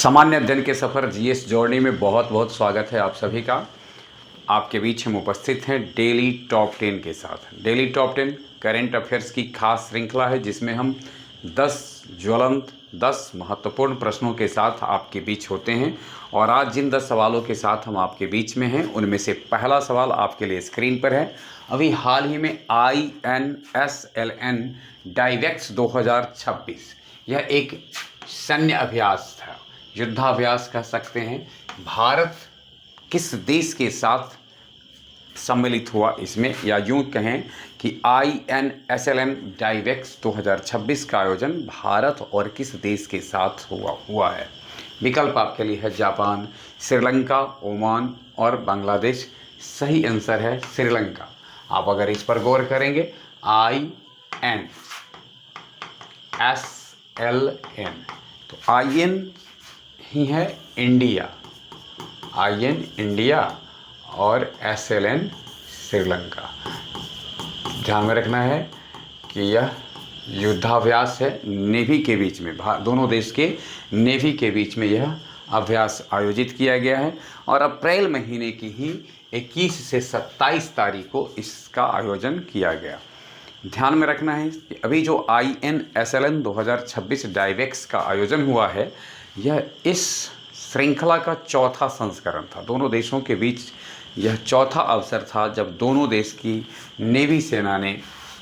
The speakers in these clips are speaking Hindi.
सामान्य अध्ययन के सफ़र जीएस जर्नी में बहुत बहुत स्वागत है आप सभी का। आपके बीच हम उपस्थित हैं डेली टॉप 10 के साथ। डेली टॉप 10 करेंट अफेयर्स की खास श्रृंखला है जिसमें हम 10 ज्वलंत 10 महत्वपूर्ण प्रश्नों के साथ आपके बीच होते हैं। और आज जिन 10 सवालों के साथ हम आपके बीच में हैं उनमें से पहला सवाल आपके लिए स्क्रीन पर है। अभी हाल ही में INSLN डाइवेक्स 2026 यह एक सैन्य अभ्यास था, युद्धाभ्यास कह सकते हैं। भारत किस देश के साथ सम्मिलित हुआ इसमें, या यूँ कहें कि INSLN डाइवेक्स 2026 का आयोजन भारत और किस देश के साथ हुआ है। विकल्प आपके लिए है जापान, श्रीलंका, ओमान और बांग्लादेश। सही आंसर है श्रीलंका। आप अगर इस पर गौर करेंगे INSLN तो IN ही है इंडिया, IN इंडिया और SLN श्रीलंका। ध्यान में रखना है कि यह युद्धाभ्यास है नेवी के बीच में, दोनों देश के नेवी के बीच में यह अभ्यास आयोजित किया गया है। और अप्रैल महीने की ही 21 से 27 तारीख को इसका आयोजन किया गया। ध्यान में रखना है कि अभी जो INSLN 2026 डाइवेक्स का आयोजन हुआ है यह इस श्रृंखला का चौथा संस्करण था। दोनों देशों के बीच यह चौथा अवसर था जब दोनों देश की नेवी सेना ने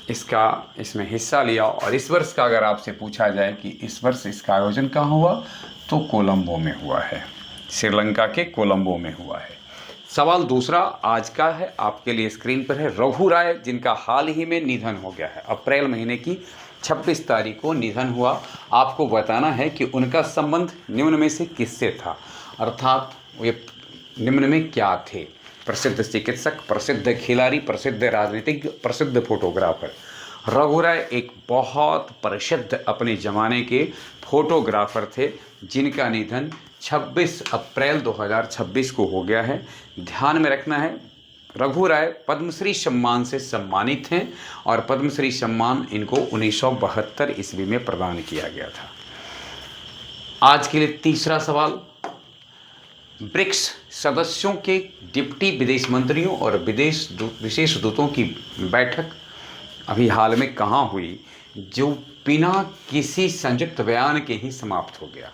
इसमें हिस्सा लिया। और इस वर्ष का अगर आपसे पूछा जाए कि इस वर्ष इसका आयोजन कहाँ हुआ तो कोलंबो में हुआ है, श्रीलंका के कोलंबो में हुआ है। सवाल दूसरा आज का है, आपके लिए स्क्रीन पर है। रघु राय जिनका हाल ही में निधन हो गया है, अप्रैल महीने की 26 तारीख को निधन हुआ। आपको बताना है कि उनका संबंध निम्न में से किससे था, अर्थात वे निम्न में क्या थे। प्रसिद्ध चिकित्सक, प्रसिद्ध खिलाड़ी, प्रसिद्ध राजनीतिज्ञ, प्रसिद्ध फोटोग्राफर। रघु राय एक बहुत प्रसिद्ध अपने ज़माने के फोटोग्राफर थे जिनका निधन 26 अप्रैल 2026 को हो गया है। ध्यान में रखना है रघु राय पद्मश्री सम्मान से सम्मानित हैं और पद्मश्री सम्मान इनको 1972 ईस्वी में प्रदान किया गया था। आज के लिए तीसरा सवाल, ब्रिक्स सदस्यों के डिप्टी विदेश मंत्रियों और विशेष दूतों की बैठक अभी हाल में कहाँ हुई जो बिना किसी संयुक्त बयान के ही समाप्त हो गया।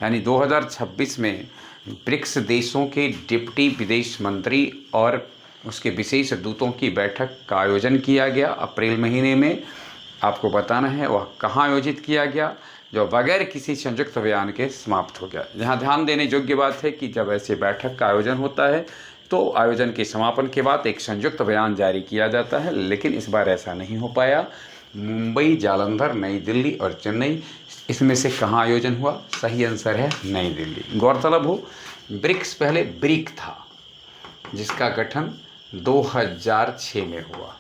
यानी 2026 में ब्रिक्स देशों के डिप्टी विदेश मंत्री और उसके विशेष दूतों की बैठक का आयोजन किया गया अप्रैल महीने में। आपको बताना है वह कहाँ आयोजित किया गया जो बगैर किसी संयुक्त बयान के समाप्त हो गया। यहाँ ध्यान देने योग्य बात है कि जब ऐसे बैठक का आयोजन होता है तो आयोजन के समापन के बाद एक संयुक्त बयान जारी किया जाता है, लेकिन इस बार ऐसा नहीं हो पाया। मुंबई, जालंधर, नई दिल्ली और चेन्नई, इसमें से कहाँ आयोजन हुआ? सही आंसर है नई दिल्ली। गौरतलब हो ब्रिक्स पहले ब्रिक था जिसका गठन 2006 में हुआ।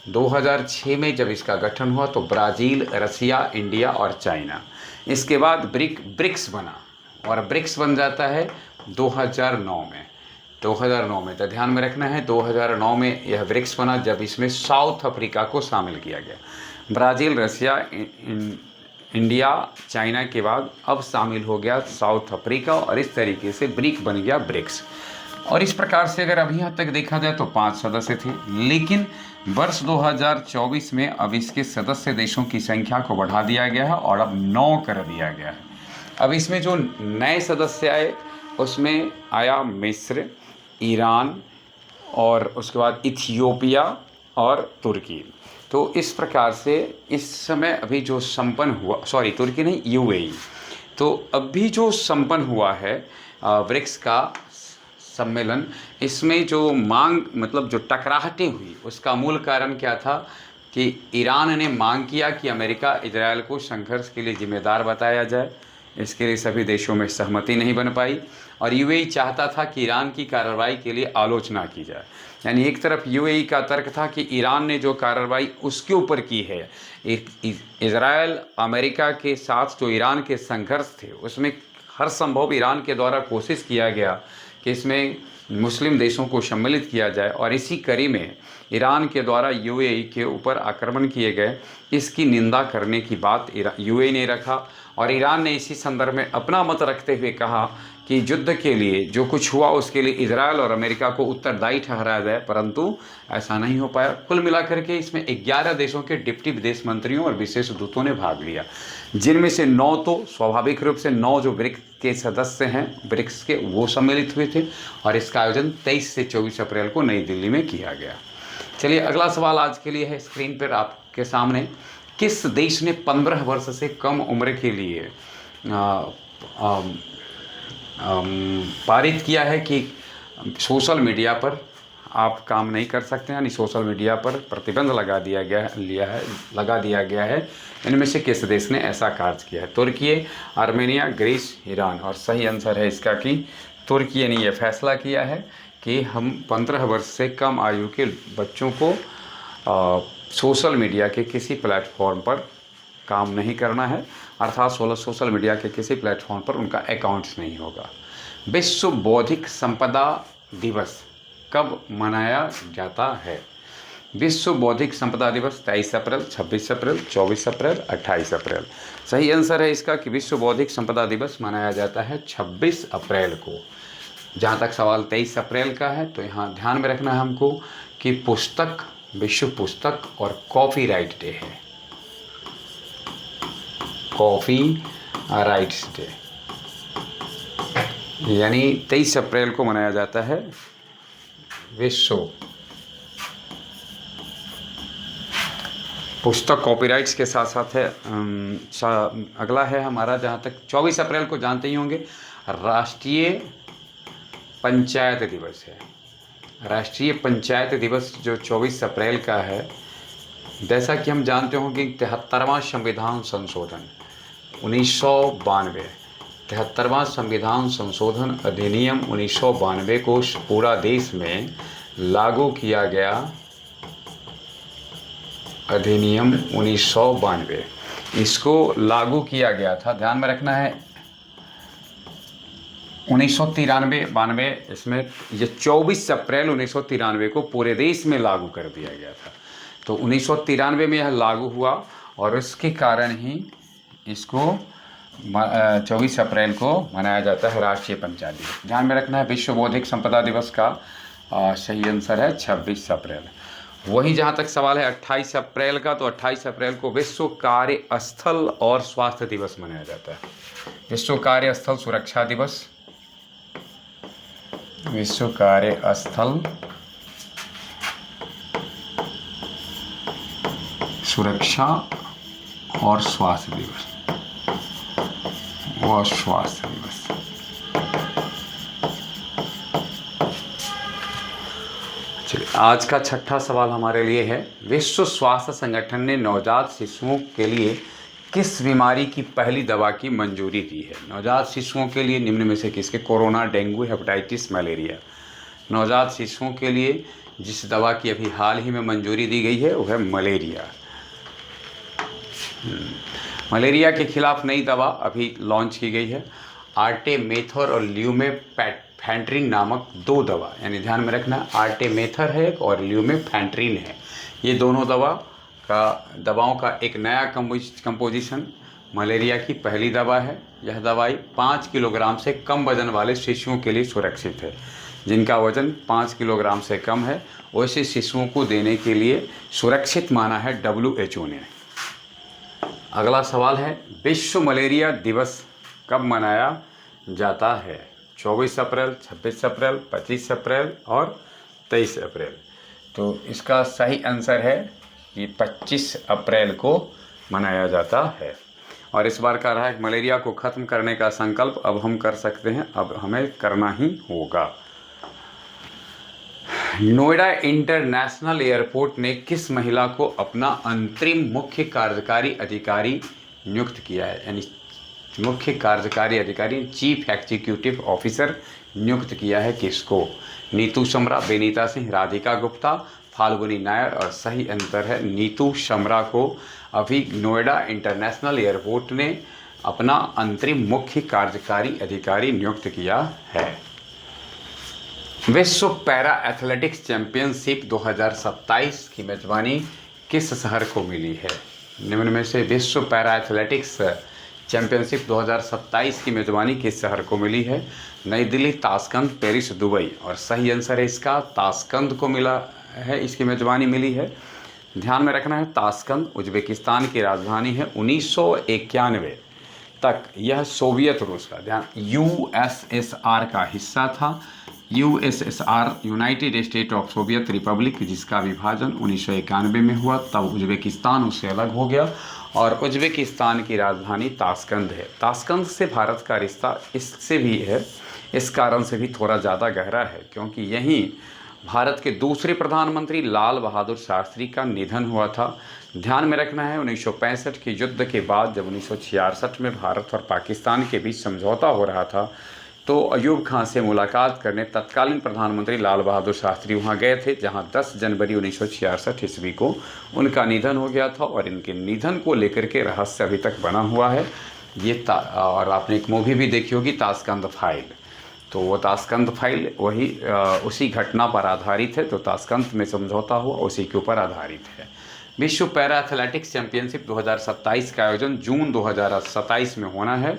2006 में जब इसका गठन हुआ तो ब्राज़ील, रसिया, इंडिया और चाइना। इसके बाद ब्रिक्स बना और ब्रिक्स बन जाता है 2009 में। तो ध्यान में रखना है 2009 में यह ब्रिक्स बना जब इसमें साउथ अफ्रीका को शामिल किया गया। ब्राज़ील, रसिया, इंडिया, चाइना के बाद अब शामिल हो गया साउथ अफ्रीका और इस तरीके से ब्रिक बन गया ब्रिक्स। और इस प्रकार से अगर अभी यहाँ तक देखा जाए तो 5 सदस्य थे, लेकिन वर्ष 2024 में अब इसके सदस्य देशों की संख्या को बढ़ा दिया गया है और अब 9 कर दिया गया है। अब इसमें जो नए सदस्य आए उसमें आया मिस्र, ईरान और उसके बाद इथियोपिया और तुर्की। तो इस प्रकार से इस समय अभी जो संपन्न हुआ, तुर्की नहीं, UAE। तो अभी जो संपन्न हुआ है ब्रिक्स का सम्मेलन, इसमें जो मांग मतलब जो टकराहटें हुई उसका मूल कारण क्या था कि ईरान ने मांग किया कि अमेरिका इजराइल को संघर्ष के लिए जिम्मेदार बताया जाए। इसके लिए सभी देशों में सहमति नहीं बन पाई और UAE चाहता था कि ईरान की कार्रवाई के लिए आलोचना की जाए। यानी एक तरफ UAE का तर्क था कि ईरान ने जो कार्रवाई उसके ऊपर की है, इजराइल अमेरिका के साथ जो ईरान के संघर्ष थे उसमें हर संभव ईरान के द्वारा कोशिश किया गया कि इसमें मुस्लिम देशों को सम्मिलित किया जाए और इसी कड़ी में ईरान के द्वारा यूएई के ऊपर आक्रमण किए गए, इसकी निंदा करने की बात यूएई ने रखा। और ईरान ने इसी संदर्भ में अपना मत रखते हुए कहा कि युद्ध के लिए जो कुछ हुआ उसके लिए इजरायल और अमेरिका को उत्तरदायी ठहराया जाए, परंतु ऐसा नहीं हो पाया। कुल मिलाकर के इसमें 11 देशों के डिप्टी विदेश मंत्रियों और विशेष दूतों ने भाग लिया, जिनमें से 9 तो स्वाभाविक रूप से 9 जो ब्रिक्स के सदस्य हैं, ब्रिक्स के, वो सम्मिलित हुए थे। और इसका आयोजन 23 से 24 अप्रैल को नई दिल्ली में किया गया। चलिए अगला सवाल आज के लिए है स्क्रीन पर आपके सामने, किस देश ने 15 वर्ष से कम उम्र के लिए पारित किया है कि सोशल मीडिया पर आप काम नहीं कर सकते, यानी सोशल मीडिया पर प्रतिबंध लगा दिया गया है। इनमें से किस देश ने ऐसा कार्य किया है? तुर्की, आर्मेनिया, ग्रीस, ईरान। और सही आंसर है इसका कि तुर्की ने यह फैसला किया है कि हम 15 वर्ष से कम आयु के बच्चों को सोशल मीडिया के किसी प्लेटफॉर्म पर काम नहीं करना है, अर्थात सोशल मीडिया के किसी प्लेटफॉर्म पर उनका अकाउंट्स नहीं होगा। विश्व बौद्धिक संपदा दिवस कब मनाया जाता है? विश्व बौद्धिक संपदा दिवस 23 अप्रैल, 26 अप्रैल, 24 अप्रैल, 28 अप्रैल। सही आंसर है इसका कि विश्व बौद्धिक संपदा दिवस मनाया जाता है 26 अप्रैल को। जहाँ तक सवाल 23 अप्रैल का है, तो यहाँ ध्यान में रखना है हमको कि पुस्तक, विश्व पुस्तक और कॉपीराइट डे है, कॉपी राइट्स डे, यानी 23 अप्रैल को मनाया जाता है विश्व पुस्तक कॉपीराइट्स के साथ साथ है। अगला है हमारा, जहाँ तक 24 अप्रैल को जानते ही होंगे, राष्ट्रीय पंचायत दिवस है। राष्ट्रीय पंचायत दिवस जो 24 अप्रैल का है, जैसा कि हम जानते होंगे 73वां संविधान संशोधन 1992, 73वां संविधान संशोधन अधिनियम 1992 को पूरा देश में लागू किया गया। अधिनियम 1992 इसको लागू किया गया था, ध्यान में रखना है 1993-92, इसमें ये 24 अप्रैल 1993 को पूरे देश में लागू कर दिया गया था। तो 1993 में यह लागू हुआ और उसके कारण ही इसको 24 अप्रैल को मनाया जाता है राष्ट्रीय पंचायत दिवस। ध्यान में रखना है विश्व बौद्धिक संपदा दिवस का सही आंसर है 26 अप्रैल। वहीं जहाँ तक सवाल है 28 अप्रैल का, तो 28 अप्रैल को विश्व कार्यस्थल और स्वास्थ्य दिवस मनाया जाता है। विश्व कार्यस्थल सुरक्षा दिवस, विश्व कार्यस्थल सुरक्षा और स्वास्थ्य दिवस, व स्वास्थ्य दिवस। चलिए आज का छठा सवाल हमारे लिए है, विश्व स्वास्थ्य संगठन ने नवजात शिशुओं के लिए किस बीमारी की पहली दवा की मंजूरी दी है? नवजात शिशुओं के लिए निम्न में से किसके? Corona, dengue, hepatitis, malaria. नवजात शिशुओं के लिए जिस दवा की अभी हाल ही में मंजूरी दी गई है वो है मलेरिया। मलेरिया के खिलाफ नई दवा अभी लॉन्च की गई है, आर्टेमेथर और ल्यूमेफेंट्रिन नामक 2 दवा, यानी ध्यान में रखना आर्टेमेथर है और ल्यूमेफेंट्रिन है। ये दोनों दवाओं का एक नया कंपोजिशन मलेरिया की पहली दवा है। यह दवाई 5 किलोग्राम से कम वजन वाले शिशुओं के लिए सुरक्षित है। जिनका वजन 5 किलोग्राम से कम है वैसे शिशुओं को देने के लिए सुरक्षित माना है WHO ने। अगला सवाल है, विश्व मलेरिया दिवस कब मनाया जाता है? 24 अप्रैल, 26 अप्रैल, 25 अप्रैल और 23 अप्रैल। तो इसका सही आंसर है कि 25 अप्रैल को मनाया जाता है। और इस बार का रहा है मलेरिया को ख़त्म करने का संकल्प अब हम कर सकते हैं, अब हमें करना ही होगा। नोएडा इंटरनेशनल एयरपोर्ट ने किस महिला को अपना अंतरिम मुख्य कार्यकारी अधिकारी नियुक्त किया है? यानी मुख्य कार्यकारी अधिकारी, चीफ एग्जीक्यूटिव ऑफिसर नियुक्त किया है किसको? नीतू शमरा, बेनीता सिंह, राधिका गुप्ता, फाल्गुनी नायर। और सही आंसर है नीतू शमरा को अभी नोएडा इंटरनेशनल एयरपोर्ट ने अपना अंतरिम मुख्य कार्यकारी अधिकारी नियुक्त किया है। विश्व पैरा एथलेटिक्स चैंपियनशिप 2027 की मेजबानी किस शहर को मिली है? निम्न में से विश्व पैरा एथलेटिक्स चैंपियनशिप 2027 की मेजबानी किस शहर को मिली है? नई दिल्ली, ताशकंद, पेरिस, दुबई। और सही आंसर है इसका ताशकंद को मिला है, इसकी मेजबानी मिली है। ध्यान में रखना है ताशकंद उज्बेकिस्तान की राजधानी है। 1991 तक यह सोवियत रूस का ध्यान यूएसएसआर का हिस्सा था। USSR United state of Soviet Republic, जिसका विभाजन 1991 में हुआ। तब उज्बेकिस्तान उससे अलग हो गया और उज्बेकिस्तान की राजधानी ताशकंद है। ताशकंद से भारत का रिश्ता इससे भी है, इस कारण से भी थोड़ा ज़्यादा गहरा है क्योंकि यहीं भारत के दूसरे प्रधानमंत्री लाल बहादुर शास्त्री का निधन हुआ था। ध्यान में रखना है 1965 के युद्ध के बाद जब 1966 में भारत और पाकिस्तान के बीच समझौता हो रहा था तो अयूब खान से मुलाकात करने तत्कालीन प्रधानमंत्री लाल बहादुर शास्त्री वहां गए थे, जहां 10 जनवरी 1966 ईस्वी को उनका निधन हो गया था। और इनके निधन को लेकर के रहस्य अभी तक बना हुआ है। और आपने एक मूवी भी देखी होगी ताशकंद फाइल, तो वो ताशकंद फाइल वही उसी घटना पर आधारित है। तो ताशकंद में समझौता हुआ उसी के ऊपर आधारित है। विश्व पैरा एथलेटिक्स चैंपियनशिप 2027 का आयोजन जून 2027 में होना है।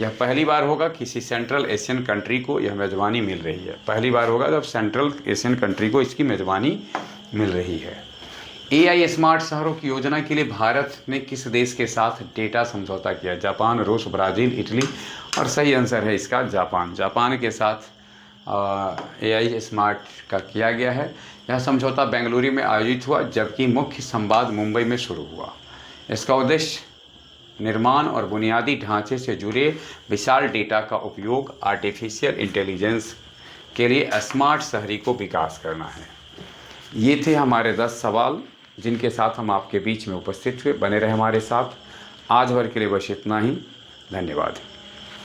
यह पहली बार होगा किसी सेंट्रल एशियन कंट्री को यह मेज़बानी मिल रही है। पहली बार होगा जब सेंट्रल एशियन कंट्री को इसकी मेज़बानी मिल रही है। एआई स्मार्ट शहरों की योजना के लिए भारत ने किस देश के साथ डेटा समझौता किया? जापान, रूस, ब्राज़ील, इटली। और सही आंसर है इसका जापान। जापान के साथ एआई स्मार्ट का किया गया है। यह समझौता बेंगलुरु में आयोजित हुआ जबकि मुख्य संवाद मुंबई में शुरू हुआ। इसका उद्देश्य निर्माण और बुनियादी ढांचे से जुड़े विशाल डेटा का उपयोग आर्टिफिशियल इंटेलिजेंस के लिए स्मार्ट शहरी को विकास करना है। ये थे हमारे 10 सवाल जिनके साथ हम आपके बीच में उपस्थित हुए। बने रहे हमारे साथ। आज भर के लिए बस इतना ही। धन्यवाद।